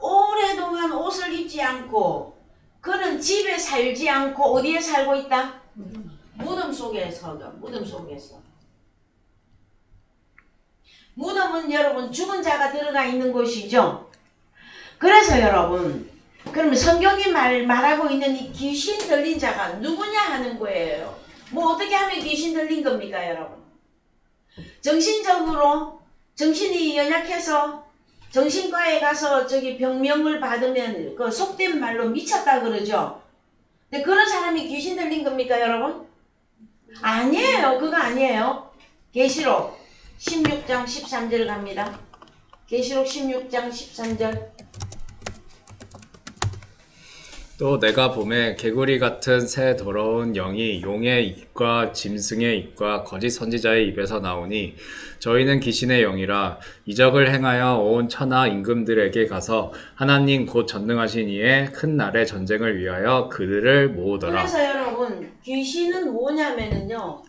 오랫동안 옷을 입지 않고 그는 집에 살지 않고 어디에 살고 있다? 무덤 속에서. 무덤은 여러분 죽은 자가 들어가 있는 곳이죠. 그래서 여러분 그러면 성경이 말하고 있는 이 귀신 들린 자가 누구냐 하는 거예요. 뭐 어떻게 하면 귀신 들린 겁니까 여러분? 정신적으로 정신이 연약해서 정신과에 가서 저기 병명을 받으면 그 속된 말로 미쳤다 그러죠. 근데 그런 사람이 귀신 들린 겁니까 여러분? 아니에요. 그거 아니에요. 계시록 16장 13절 갑니다. 계시록 16장 13절. 또 내가 봄에 개구리 같은 새 더러운 영이 용의 입과 짐승의 입과 거짓 선지자의 입에서 나오니 저희는 귀신의 영이라 이적을 행하여 온 천하 임금들에게 가서 하나님 곧 전능하신 이의 큰 날의 전쟁을 위하여 그들을 모으더라. 그래서 여러분 귀신은 뭐냐면은요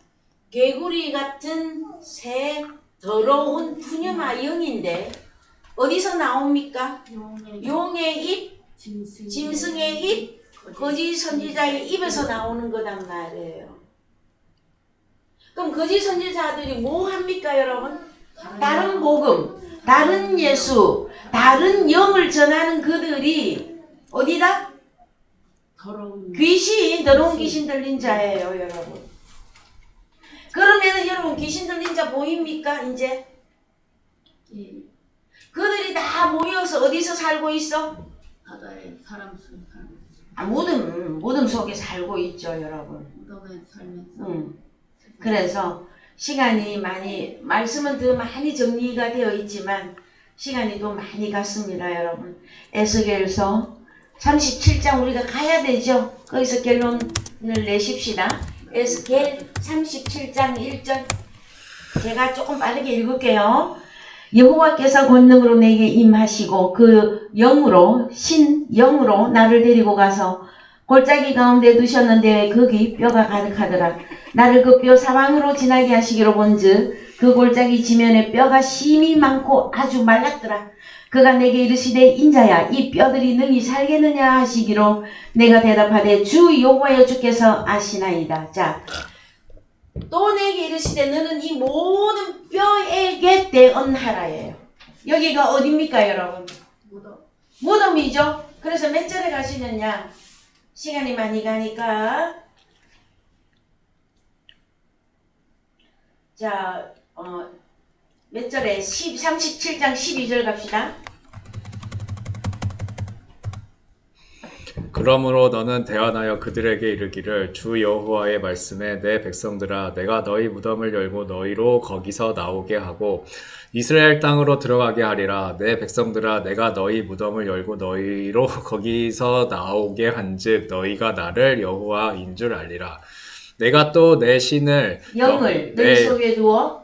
개구리 같은 새 더러운 푸념아 영인데 어디서 나옵니까? 용의 입, 짐승의 입, 거짓 선지자의 입에서 나오는 거단 말이에요. 그럼 거짓 선지자들이 뭐 합니까 여러분? 다른 복음, 다른 예수, 다른 영을 전하는 그들이 어디다? 더러운 귀신 들린 자예요 여러분. 그러면 여러분 귀신 들린 자 보입니까 이제? 예. 그들이 다 모여서 어디서 살고 있어? 바다에 사람 속에 살고 아, 무덤 속에 살고 있죠 여러분. 무덤에 살면서 그래서 시간이 많이 말씀은 더 많이 정리가 되어 있지만 시간이 또 많이 갔습니다 여러분. 에스겔서 37장 우리가 가야 되죠. 거기서 결론을 내십시다. 에스겔 37장 1절 제가 조금 빠르게 읽을게요. 여호와께서 권능으로 내게 임하시고 그 영으로 신영으로 나를 데리고 가서 골짜기 가운데 두셨는데 거기 뼈가 가득하더라. 나를 그 뼈 사방으로 지나게 하시기로 본즉 그 골짜기 지면에 뼈가 심이 많고 아주 말랐더라. 그가 내게 이르시되 인자야 이 뼈들이 능히 살겠느냐 하시기로 내가 대답하되 주 여호와여 주께서 아시나이다. 자, 또 내게 이르시되 너는 이 모든 뼈에게 대언하라예요. 여기가 어딥니까 여러분? 무덤이죠. 그래서 몇 절에 가시느냐? 시간이 많이 가니까 자, 몇 절에 37장 12절 갑시다. 그러므로 너는 대언하여 그들에게 이르기를 주 여호와의 말씀에 내 백성들아 내가 너희 무덤을 열고 너희로 거기서 나오게 하고 이스라엘 땅으로 들어가게 하리라. 내 백성들아 내가 너희 무덤을 열고 너희로 거기서 나오게 한즉 너희가 나를 여호와인 줄 알리라. 내가 또 내 신을 영을 너희 속에 두어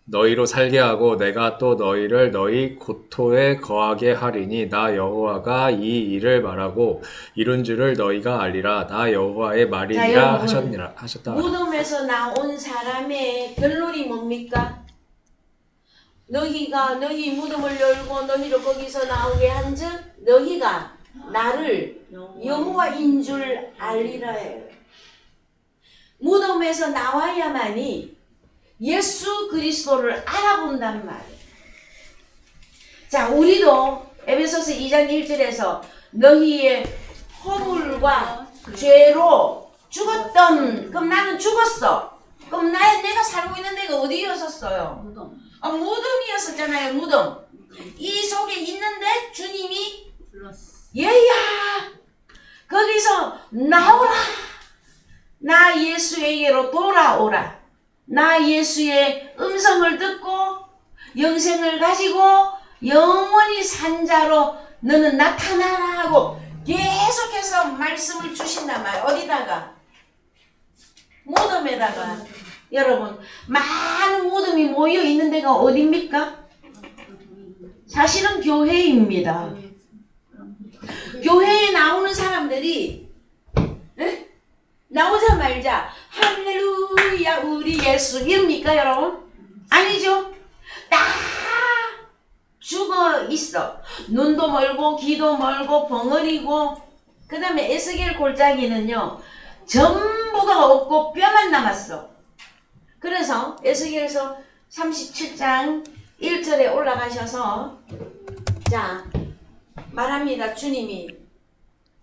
너희로 살게 하고 내가 또 너희를 너희 고토에 거하게 하리니 나 여호와가 이 일을 말하고 이룬 줄을 너희가 알리라. 나 여호와의 말이니라 하셨다. 무덤에서 나온 사람의 결론이 뭡니까? 너희가 너희 무덤을 열고 너희를 거기서 나오게 한즉 너희가 나를 여호와인 줄 알리라 해요. 무덤에서 나와야만이 예수 그리스도를 알아본단 말이에요. 자, 우리도 에베소서 2장 1절에서 너희의 허물과 죄로 죽었던, 그럼 나는 죽었어. 그럼 내가 살고 있는 데가 어디였었어요? 무덤. 무덤이었었잖아요. 무덤. 이 속에 있는데 주님이 불렀어. 얘야 거기서 나오라. 나 예수에게로 돌아오라. 나 예수의 음성을 듣고 영생을 가지고 영원히 산 자로 너는 나타나라 하고 계속해서 말씀을 주신단 말이에요. 어디다가? 무덤에다가. 여러분 많은 무덤이 모여 있는 데가 어딥니까? 사실은 교회입니다. 교회에 나오는 사람들이 우리 예수 이럽니까 여러분? 아니죠. 다 죽어 있어. 눈도 멀고 귀도 멀고 벙어리고, 그 다음에 에스겔 골짜기는요 전부가 없고 뼈만 남았어. 그래서 에스겔서 37장 1절에 올라가셔서 자 말합니다. 주님이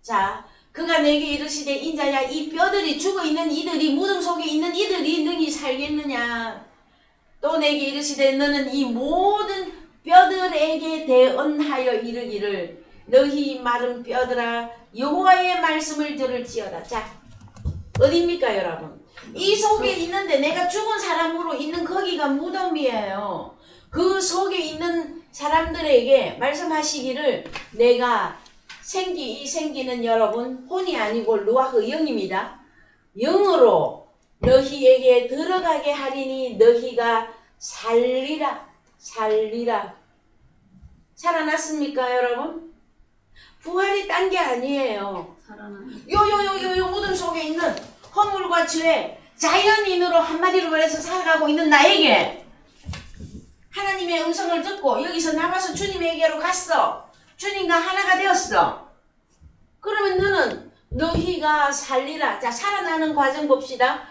자 그가 내게 이르시되 인자야 이 뼈들이 죽어있는 이들이 무덤 속에 있는 이들이 능히 살겠느냐. 또 내게 이르시되 너는 이 모든 뼈들에게 대언하여 이르기를 너희 마른 뼈들아 여호와의 말씀을 들을지어다. 자 어디입니까 여러분? 이 속에 있는데 내가 죽은 사람으로 있는 거기가 무덤이에요. 그 속에 있는 사람들에게 말씀하시기를 내가 이 생기는 여러분 혼이 아니고 루아흐 영입니다. 영으로 너희에게 들어가게 하리니 너희가 살리라. 살아났습니까 여러분? 부활이 딴 게 아니에요. 살아나는 요 무덤 속에 있는 허물과 죄, 자연인으로 한마디로 말해서 살아가고 있는 나에게 하나님의 음성을 듣고 여기서 나와서 주님에게로 갔어. 주님과 하나가 되었어. 그러면 너는 너희가 살리라. 자 살아나는 과정 봅시다.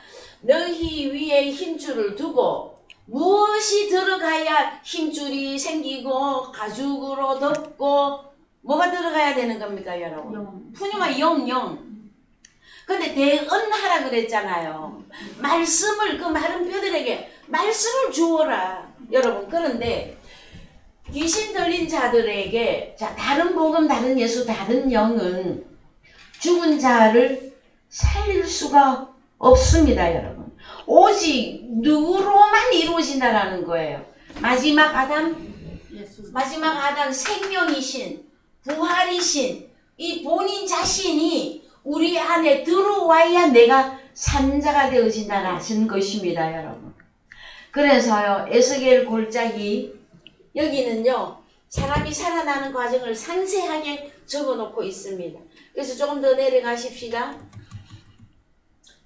너희 위에 힘줄을 두고 무엇이 들어가야 힘줄이 생기고 가죽으로 덮고 뭐가 들어가야 되는 겁니까 여러분? 영. 푸뉴마 영. 근데 대언하라 그랬잖아요. 말씀을 그 마른 뼈들에게 말씀을 주어라. 여러분 그런데 귀신 들린 자들에게 자 다른 복음 다른 예수 다른 영은 죽은 자를 살릴 수가 없습니다 여러분. 오직 누구로만 이루어진다라는 거예요. 마지막 아담 예수. 마지막 아담 생명이신 부활이신 이 본인 자신이 우리 안에 들어와야 내가 산자가 되어진다 하신 것입니다 여러분. 그래서요 에스겔 골짜기 여기는요 사람이 살아나는 과정을 상세하게 적어놓고 있습니다. 그래서 조금 더 내려가십시다.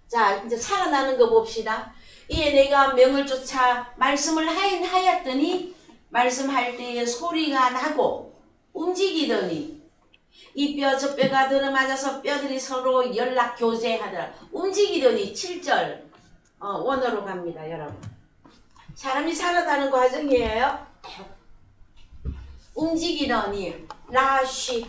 자 이제 살아나는 거 봅시다. 이에 내가 명을 쫓아 말씀을 하였더니 말씀할 때에 소리가 나고 움직이더니 이 뼈 저 뼈가 들어맞아서 뼈들이 서로 연락 교제하더라. 움직이더니 7절 원어로 갑니다 여러분. 사람이 살아나는 과정이에요. 움직이더니 라쉬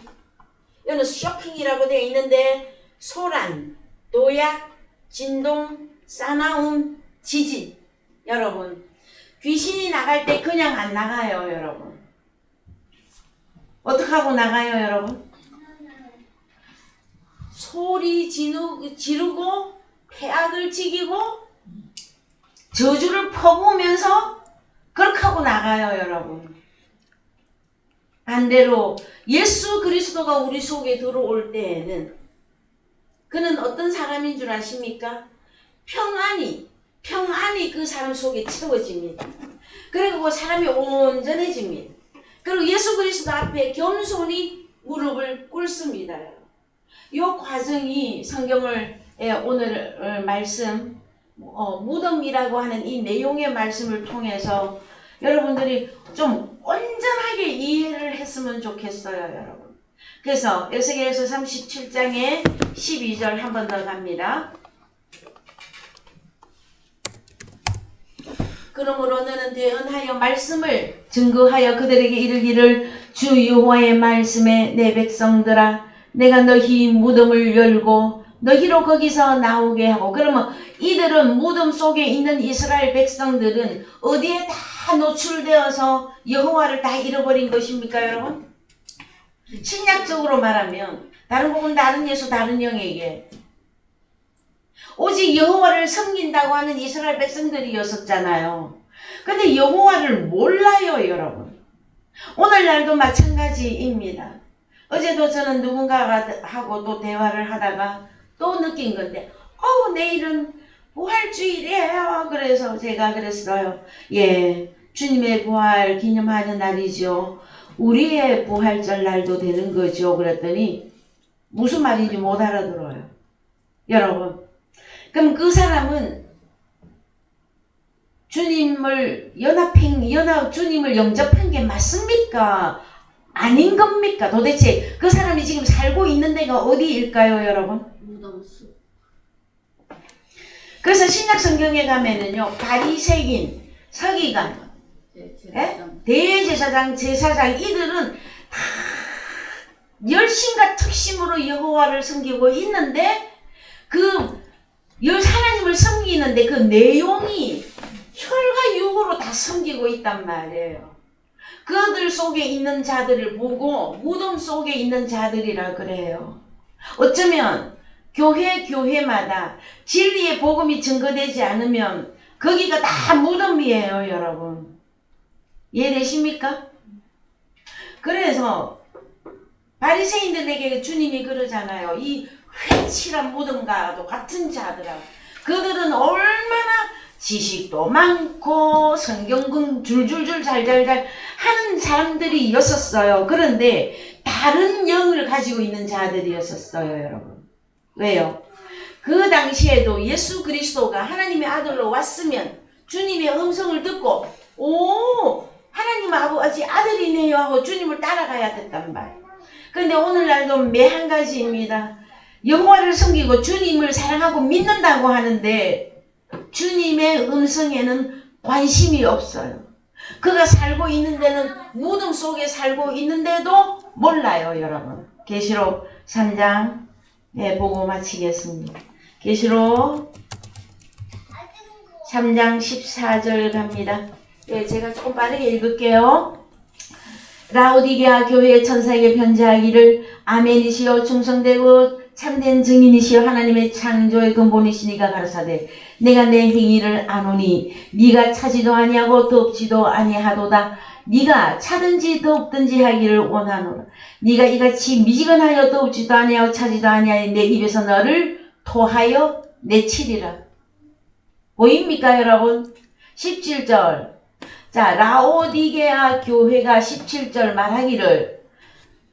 여기는 쇼킹이라고 되어 있는데 소란, 도약, 진동, 싸나움, 지진. 여러분 귀신이 나갈 때 그냥 안 나가요 여러분. 어떻게 하고 나가요 여러분? 소리 지르고 폐악을 지기고 저주를 퍼부으면서 그렇게 하고 나가요 여러분. 반대로 예수 그리스도가 우리 속에 들어올 때에는 그는 어떤 사람인 줄 아십니까? 평안이 그 사람 속에 채워집니다. 그리고 그 사람이 온전해집니다. 그리고 예수 그리스도 앞에 겸손히 무릎을 꿇습니다. 이 과정이 성경을 오늘 말씀 무덤이라고 하는 이 내용의 말씀을 통해서 여러분들이 좀 온전하게 이해를 했으면 좋겠어요 여러분. 그래서 에스겔서 37장에 12절 한 번 더 갑니다. 그러므로 너는 대언하여 말씀을 증거하여 그들에게 이르기를 주 여호와의 말씀에 내 백성들아 내가 너희 무덤을 열고 너희로 거기서 나오게 하고. 그러면 이들은 무덤 속에 있는 이스라엘 백성들은 어디에 다 노출되어서 여호와를 다 잃어버린 것입니까 여러분? 신약적으로 말하면 다른 복음 다른 예수 다른 영에게 오직 여호와를 섬긴다고 하는 이스라엘 백성들이었었잖아요. 근데 여호와를 몰라요 여러분. 오늘날도 마찬가지입니다. 어제도 저는 누군가가 하고 또 대화를 하다가 또 느낀 건데 내일은 부활주일이에요. 그래서 제가 그랬어요. 예, 주님의 부활 기념하는 날이죠. 우리의 부활절 날도 되는 거죠. 그랬더니 무슨 말인지 못 알아들어요 여러분. 그럼 그 사람은 주님을 주님을 영접한 게 맞습니까? 아닌 겁니까? 도대체 그 사람이 지금 살고 있는 데가 어디일까요, 여러분? 무덤 속. 그래서 신약 성경에 가면은요, 바리새인, 서기관, 제사장. 대제사장, 제사장 이들은 다 열심과 특심으로 여호와를 섬기고 있는데 하나님을 섬기는데 그 내용이 혈과 육으로 다 섬기고 있단 말이에요. 그들 속에 있는 자들을 보고 무덤 속에 있는 자들이라 그래요. 어쩌면 교회마다 진리의 복음이 증거되지 않으면 거기가 다 무덤이에요, 여러분. 이해되십니까? 그래서 바리새인들에게 주님이 그러잖아요. 이 회칠한 무덤과도 같은 자들아. 그들은 얼마나 지식도 많고 성경은 줄줄줄 잘잘잘 하는 사람들이었었어요. 그런데 다른 영을 가지고 있는 자들이었었어요, 여러분. 왜요? 그 당시에도 예수 그리스도가 하나님의 아들로 왔으면 주님의 음성을 듣고 하나님 아버지 아들이네요 하고 주님을 따라가야 됐단 말. 그런데 오늘날도 매 한 가지입니다. 여호와를 섬기고 주님을 사랑하고 믿는다고 하는데 주님의 음성에는 관심이 없어요. 그가 살고 있는 데는 무덤 속에 살고 있는데도 몰라요, 여러분. 계시록 3장 보고 마치겠습니다. 계시록 3장 14절 갑니다. 제가 조금 빠르게 읽을게요. 라오디게아 교회의 천사에게 편지하기를 아멘이시여 충성되고 참된 증인이시여 하나님의 창조의 근본이시니가 가라사대 내가 내 행위를 아노니 네가 차지도 아니하고 덥지도 아니하도다. 네가 차든지 덥든지 하기를 원하노라. 네가 이같이 미지근하여 덥지도 아니하고 차지도 아니하니 내 입에서 너를 토하여 내치리라. 보입니까, 여러분? 17절. 자, 라오디게아 교회가 17절 말하기를,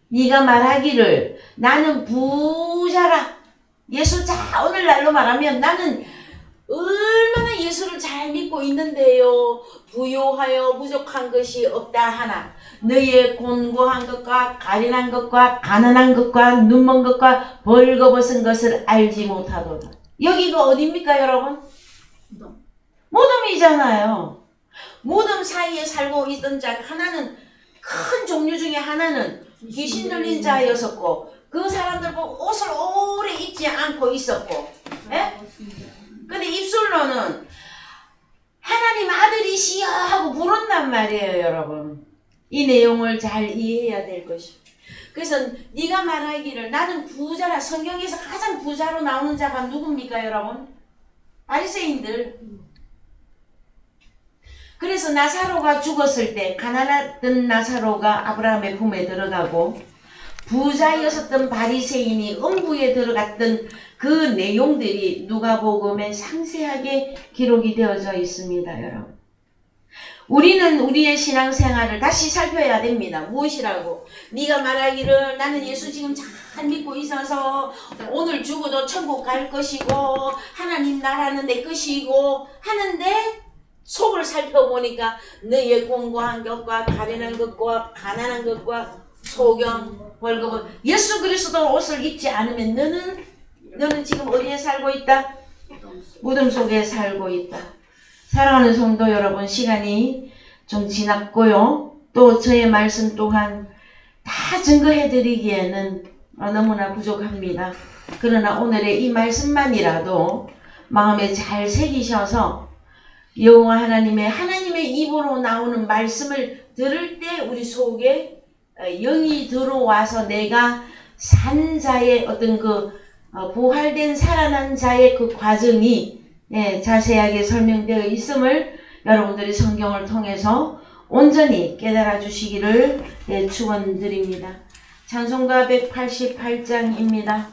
네가 말하기를 나는 부자라. 자, 오늘날로 말하면 나는 얼마나 예수를 잘 믿고 있는데요. 부요하여 부족한 것이 없다 하나 너희의 곤고한 것과 가련한 것과 가난한 것과 눈먼 것과 벌거벗은 것을 알지 못하도다. 여기가 어딥니까, 여러분? 무덤이잖아요. 무덤 사이에 살고 있던 자 하나는, 큰 종류 중에 하나는 귀신 들린 자였었고, 그 사람들 보고 옷을 오래 입지 않고 있었고, 근데 입술로는 하나님 아들이시여 하고 부른단 말이에요, 여러분. 이 내용을 잘 이해해야 될 것이고. 그래서 네가 말하기를 나는 부자라. 성경에서 가장 부자로 나오는 자가 누굽니까, 여러분? 바리새인들. 그래서 나사로가 죽었을 때 가난했던 나사로가 아브라함의 품에 들어가고 부자였었던 바리새인이 음부에 들어갔던 그 내용들이 누가복음에 상세하게 기록이 되어져 있습니다, 여러분. 우리는 우리의 신앙생활을 다시 살펴야 됩니다. 무엇이라고? 네가 말하기를 나는 예수 지금 잘 믿고 있어서 오늘 죽어도 천국 갈 것이고 하나님 나라는 내 것이고 하는데 속을 살펴보니까 너희의 공고한 것과 가련한 것과 가난한 것과 소경, 벌금은 예수 그리스도 옷을 입지 않으면 너는 지금 어디에 살고 있다? 무덤 속에 살고 있다. 사랑하는 성도 여러분, 시간이 좀 지났고요. 또 저의 말씀 또한 다 증거해드리기에는 너무나 부족합니다. 그러나 오늘의 이 말씀만이라도 마음에 잘 새기셔서 여호와 하나님의 입으로 나오는 말씀을 들을 때 우리 속에 영이 들어와서 내가 산 자의 어떤 부활된 살아난 자의 그 과정이 자세하게 설명되어 있음을 여러분들이 성경을 통해서 온전히 깨달아 주시기를 축원드립니다. 찬송가 188장입니다.